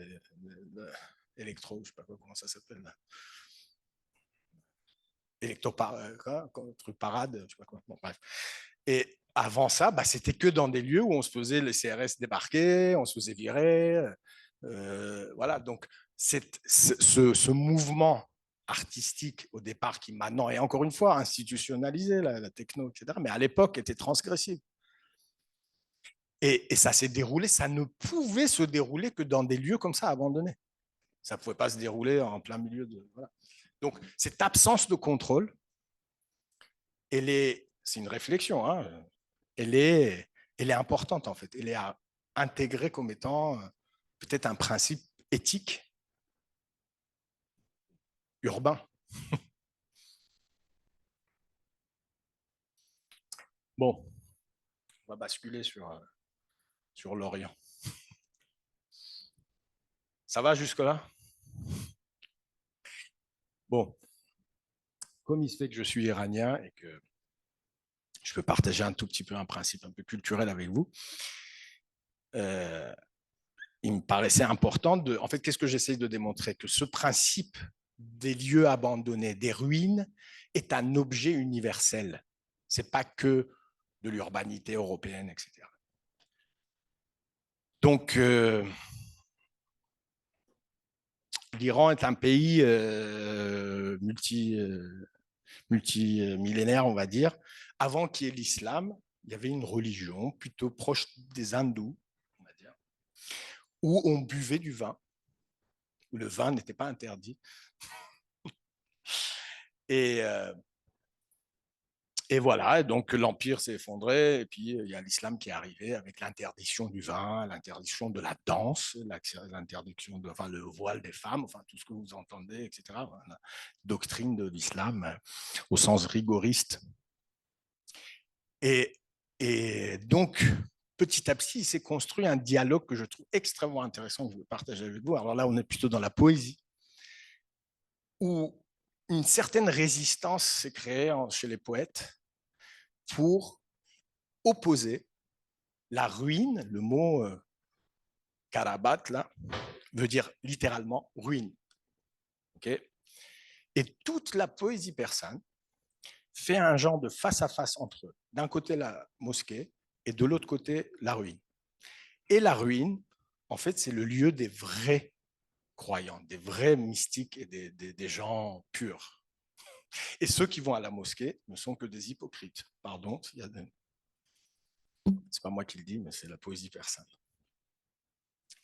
électro, je ne sais pas comment ça s'appelle. Truc parade, je sais pas quoi. Bon, bref. Et avant ça, c'était que dans des lieux où on se faisait les CRS débarquer, on se faisait virer. Voilà, donc ce mouvement artistique au départ qui maintenant est encore une fois institutionnalisé, la techno, etc., mais à l'époque était transgressif. Et ça s'est déroulé, ça ne pouvait se dérouler que dans des lieux comme ça abandonnés. Ça ne pouvait pas se dérouler en plein milieu de. Voilà. Donc, cette absence de contrôle, c'est une réflexion, hein, elle est importante en fait. Elle est à intégrer comme étant peut-être un principe éthique urbain. Bon, on va basculer sur l'Orient. Ça va jusque-là? Bon, comme il se fait que je suis iranien et que je peux partager un tout petit peu un principe un peu culturel avec vous, il me paraissait important de. En fait, qu'est-ce que j'essaye de démontrer? Que ce principe des lieux abandonnés, des ruines, est un objet universel. Ce n'est pas que de l'urbanité européenne, etc. Donc, l'Iran est un pays multimillénaire, on va dire. Avant qu'il y ait l'islam, il y avait une religion plutôt proche des hindous, on va dire, où on buvait du vin, où le vin n'était pas interdit. Et, et voilà, donc l'empire s'est effondré, et puis il y a l'islam qui est arrivé avec l'interdiction du vin, l'interdiction de la danse, l'interdiction de, le voile des femmes, enfin tout ce que vous entendez, etc. Voilà. Doctrine de l'islam au sens rigoriste. Et donc, petit à petit, il s'est construit un dialogue que je trouve extrêmement intéressant, que je veux partager avec vous. Alors là, on est plutôt dans la poésie, où une certaine résistance s'est créée chez les poètes pour opposer la ruine, le mot Karabat, là, veut dire littéralement ruine. Okay, et toute la poésie persane fait un genre de face-à-face entre eux. D'un côté, la mosquée, et de l'autre côté, la ruine. Et la ruine, en fait, c'est le lieu des vrais croyants, des vrais mystiques et des gens purs. Et ceux qui vont à la mosquée ne sont que des hypocrites. Pardon, c'est pas moi qui le dis, mais c'est la poésie persane.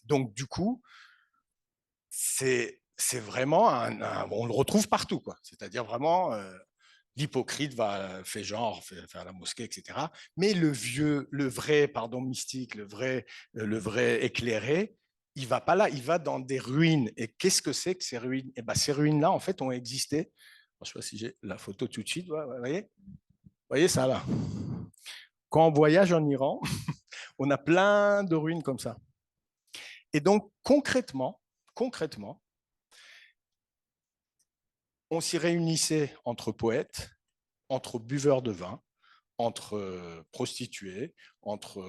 Donc, du coup, c'est vraiment on le retrouve partout, quoi. C'est-à-dire vraiment l'hypocrite fait genre, fait à la mosquée, etc. Mais le vrai, pardon, mystique, le vrai éclairé, il va pas là, il va dans des ruines. Et qu'est-ce que c'est que ces ruines? Et ces ruines-là, en fait, ont existé. Je ne sais pas si j'ai la photo tout de suite. Vous voyez ça là? Quand on voyage en Iran, on a plein de ruines comme ça. Et donc, concrètement, on s'y réunissait entre poètes, entre buveurs de vin, entre prostituées, entre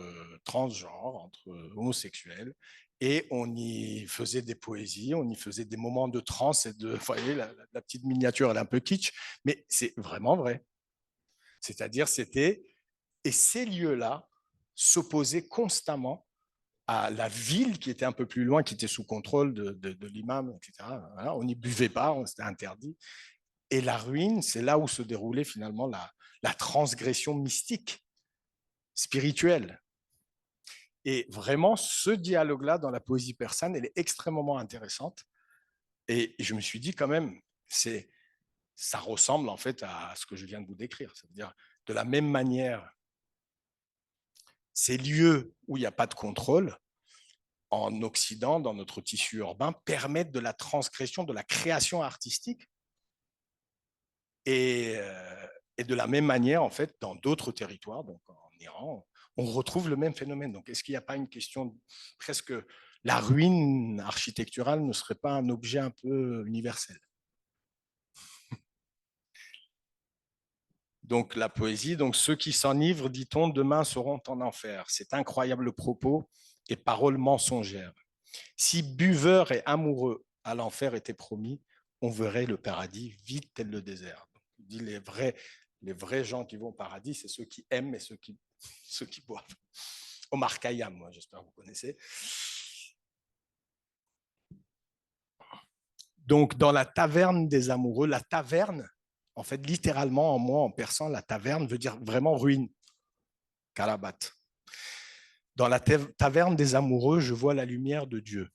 transgenres, entre homosexuels, et on y faisait des poésies, on y faisait des moments de transe et vous voyez, la petite miniature, elle est un peu kitsch, mais c'est vraiment vrai. C'est-à-dire, et ces lieux-là s'opposaient constamment à la ville qui était un peu plus loin, qui était sous contrôle de l'imam, etc. Voilà, on n'y buvait pas, c'était interdit. Et la ruine, c'est là où se déroulait finalement la transgression mystique, spirituelle. Et vraiment, ce dialogue-là dans la poésie persane, elle est extrêmement intéressante. Et je me suis dit quand même, ça ressemble en fait à ce que je viens de vous décrire. C'est-à-dire, de la même manière, ces lieux où il n'y a pas de contrôle, en Occident, dans notre tissu urbain, permettent de la transgression, de la création artistique. Et de la même manière, en fait, dans d'autres territoires, donc en Iran, on retrouve le même phénomène. Donc, est-ce qu'il n'y a pas une question presque la ruine architecturale ne serait pas un objet un peu universel? Donc, la poésie, donc ceux qui s'enivrent, dit-on, demain seront en enfer. C'est incroyable propos et paroles mensongères. Si buveurs et amoureux à l'enfer étaient promis, on verrait le paradis vide tel le désert. Donc, il dit les vrais gens qui vont au paradis, c'est ceux qui aiment et ceux qui boivent. Omar Khayyam, moi, j'espère que vous connaissez. Donc, dans la taverne des amoureux, la taverne, en fait, littéralement, en persan, la taverne veut dire vraiment ruine, karabat. Dans la taverne des amoureux, je vois la lumière de Dieu.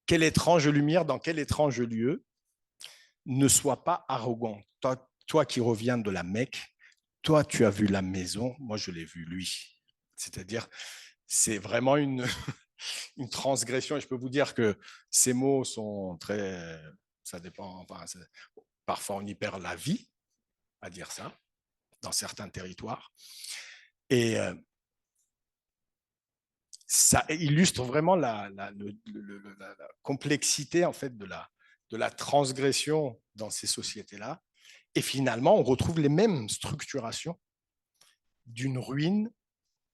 Quelle étrange lumière dans quel étrange lieu. Ne sois pas arrogant. Toi qui reviens de la Mecque, toi tu as vu la maison, moi je l'ai vu lui. C'est-à-dire, c'est vraiment une transgression. Et je peux vous dire que ces mots sont très, ça dépend, enfin, parfois on y perd la vie à dire ça dans certains territoires. Et ça illustre vraiment la complexité en fait de la transgression dans ces sociétés-là. Et finalement, on retrouve les mêmes structurations d'une ruine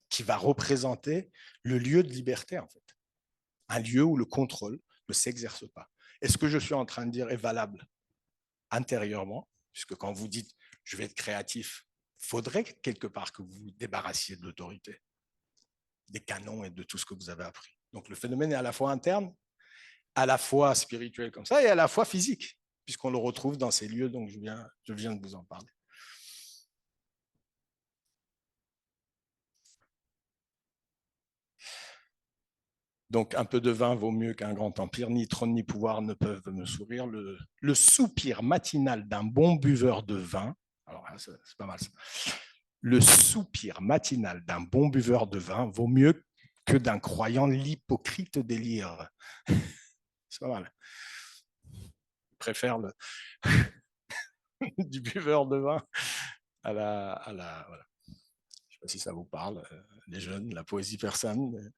qui va représenter le lieu de liberté, en fait. Un lieu où le contrôle ne s'exerce pas. Et ce que je suis en train de dire est valable intérieurement, puisque quand vous dites je vais être créatif, il faudrait quelque part que vous vous débarrassiez de l'autorité, des canons et de tout ce que vous avez appris. Donc le phénomène est à la fois interne, à la fois spirituel comme ça, et à la fois physique, puisqu'on le retrouve dans ces lieux dont je viens de vous en parler. Donc un peu de vin vaut mieux qu'un grand empire, ni trône ni pouvoir ne peuvent me sourire. Le soupir matinal d'un bon buveur de vin, alors c'est pas mal ça. Le soupir matinal d'un bon buveur de vin vaut mieux que d'un croyant l'hypocrite délire. C'est pas mal. Je préfère du buveur de vin voilà. Je ne sais pas si ça vous parle, les jeunes, la poésie persane.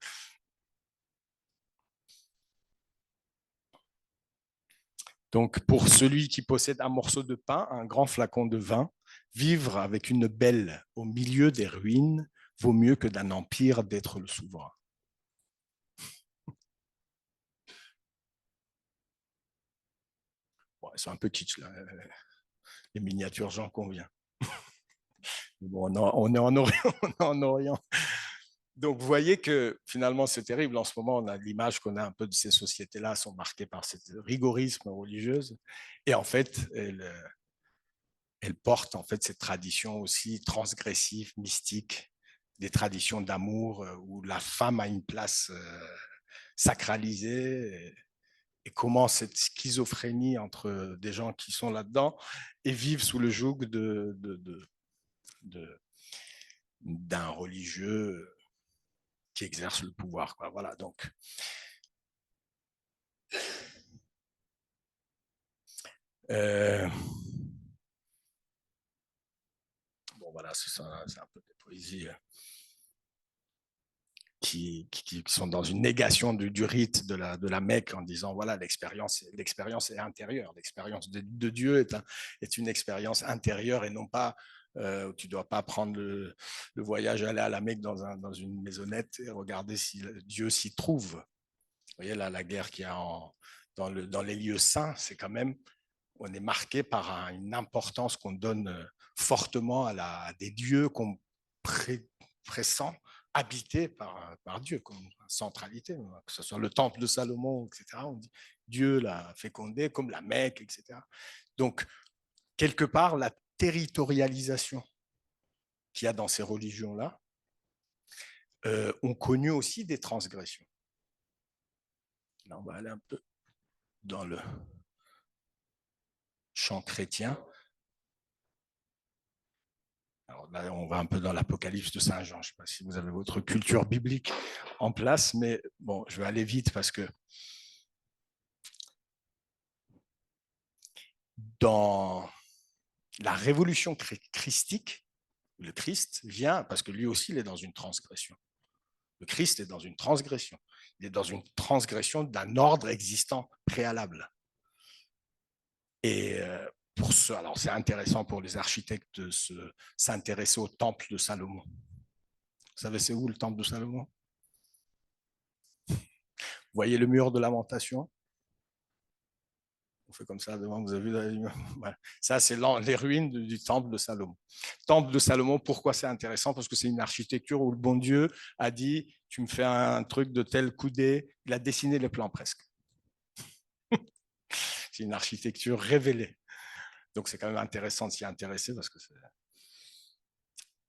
Donc, pour celui qui possède un morceau de pain, un grand flacon de vin, vivre avec une belle au milieu des ruines vaut mieux que d'un empire d'être le souverain. Bon, c'est un peu kitsch, là. Les miniatures, j'en conviens. Bon, on est en Orient. On est en Orient. Donc, vous voyez que finalement, c'est terrible. En ce moment, on a l'image qu'on a un peu de ces sociétés-là sont marquées par ce rigorisme religieuse. Et en fait, elle porte en fait cette tradition aussi transgressive, mystique, des traditions d'amour où la femme a une place sacralisée et comment cette schizophrénie entre des gens qui sont là-dedans et vivent sous le joug d'un religieux qui exerce le pouvoir. Quoi. Voilà, donc. Euh, bon, voilà, c'est un peu des poésies qui sont dans une négation du rite de la Mecque en disant voilà l'expérience est intérieure, l'expérience de Dieu est une expérience intérieure et non pas tu ne dois pas prendre le voyage aller à la Mecque dans une maisonnette et regarder si Dieu s'y trouve. Vous voyez là la guerre qu'il y a dans les lieux saints, c'est quand même on est marqué par une importance qu'on donne fortement à des dieux qu'on pressent habité par Dieu, comme centralité, que ce soit le temple de Salomon, etc. On dit Dieu l'a fécondé, comme la Mecque, etc. Donc, quelque part, la territorialisation qu'il y a dans ces religions-là ont connu aussi des transgressions. Là, on va aller un peu dans le champ chrétien. Alors là, on va un peu dans l'Apocalypse de Saint Jean. Je ne sais pas si vous avez votre culture biblique en place, mais bon, je vais aller vite parce que dans la révolution christique, le Christ vient parce que lui aussi, il est dans une transgression. Le Christ est dans une transgression. Il est dans une transgression d'un ordre existant préalable. Et pour ce, alors c'est intéressant pour les architectes de s'intéresser au temple de Salomon. Vous savez, c'est où le temple de Salomon? Vous voyez le mur de lamentation? On fait comme ça devant, vous avez vu, voilà. Ça, c'est les ruines du temple de Salomon. Temple de Salomon, pourquoi c'est intéressant? Parce que c'est une architecture où le bon Dieu a dit, tu me fais un truc de tel coudé, il a dessiné les plans presque. C'est une architecture révélée. Donc, c'est quand même intéressant de s'y intéresser parce que c'est...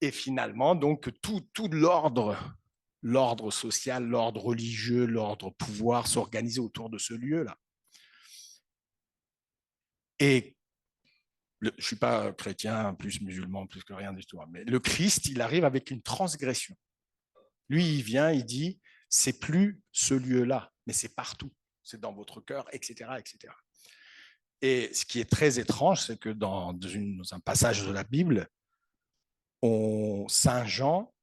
Et finalement, donc, tout l'ordre social, l'ordre religieux, l'ordre pouvoir s'organiser autour de ce lieu-là. Et je ne suis pas chrétien, plus musulman, plus que rien du tout, mais le Christ, il arrive avec une transgression. Lui, il vient, il dit, c'est plus ce lieu-là, mais c'est partout, c'est dans votre cœur, etc., etc. Et ce qui est très étrange, c'est que dans un passage de la Bible, Saint Jean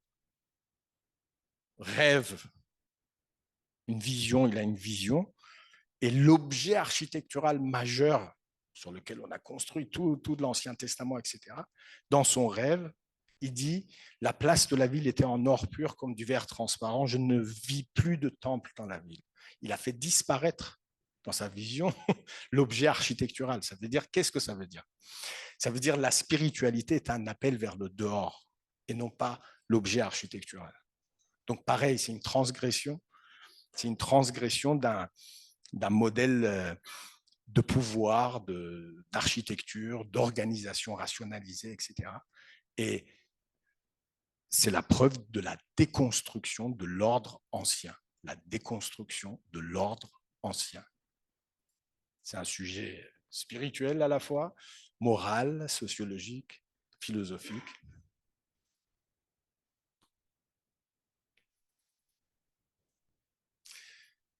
rêve une vision, il a une vision, et l'objet architectural majeur sur lequel on a construit tout l'Ancien Testament, etc., dans son rêve, il dit, la place de la ville était en or pur comme du verre transparent, je ne vis plus de temple dans la ville. Il a fait disparaître dans sa vision l'objet architectural. Ça veut dire, qu'est-ce que ça veut dire? Ça veut dire la spiritualité est un appel vers le dehors et non pas l'objet architectural. Donc pareil, c'est une transgression d'un modèle de pouvoir, d'architecture, d'organisation rationalisée, etc. Et c'est la preuve de la déconstruction de l'ordre ancien. La déconstruction de l'ordre ancien. C'est un sujet spirituel à la fois, moral, sociologique, philosophique.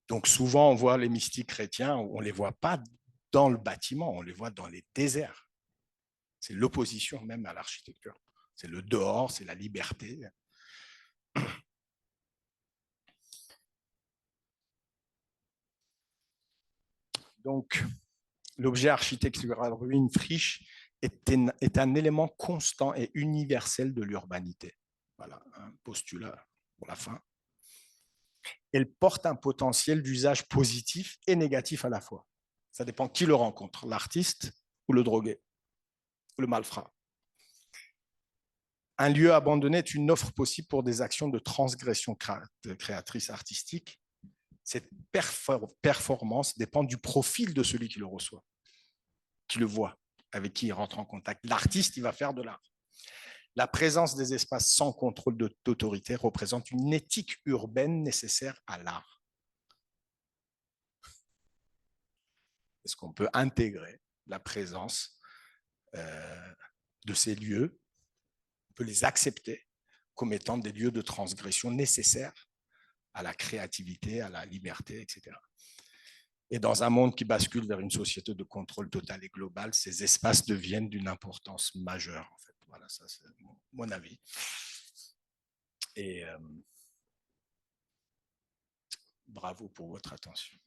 Donc souvent, on voit les mystiques chrétiens, on ne les voit pas dans le bâtiment, on les voit dans les déserts. C'est l'opposition même à l'architecture. C'est le dehors, c'est la liberté. Donc, l'objet architectural ruine friche est un élément constant et universel de l'urbanité. Voilà, un postulat pour la fin. Elle porte un potentiel d'usage positif et négatif à la fois. Ça dépend qui le rencontre, l'artiste ou le drogué, ou le malfrat. Un lieu abandonné est une offre possible pour des actions de transgression créatrice artistique. Cette performance dépend du profil de celui qui le reçoit, qui le voit, avec qui il rentre en contact. L'artiste, il va faire de l'art. La présence des espaces sans contrôle d'autorité représente une éthique urbaine nécessaire à l'art. Est-ce qu'on peut intégrer la présence de ces lieux, on peut les accepter comme étant des lieux de transgression nécessaires à la créativité, à la liberté, etc. Et dans un monde qui bascule vers une société de contrôle total et global, ces espaces deviennent d'une importance majeure. En fait. Voilà, ça c'est mon avis. Et bravo pour votre attention.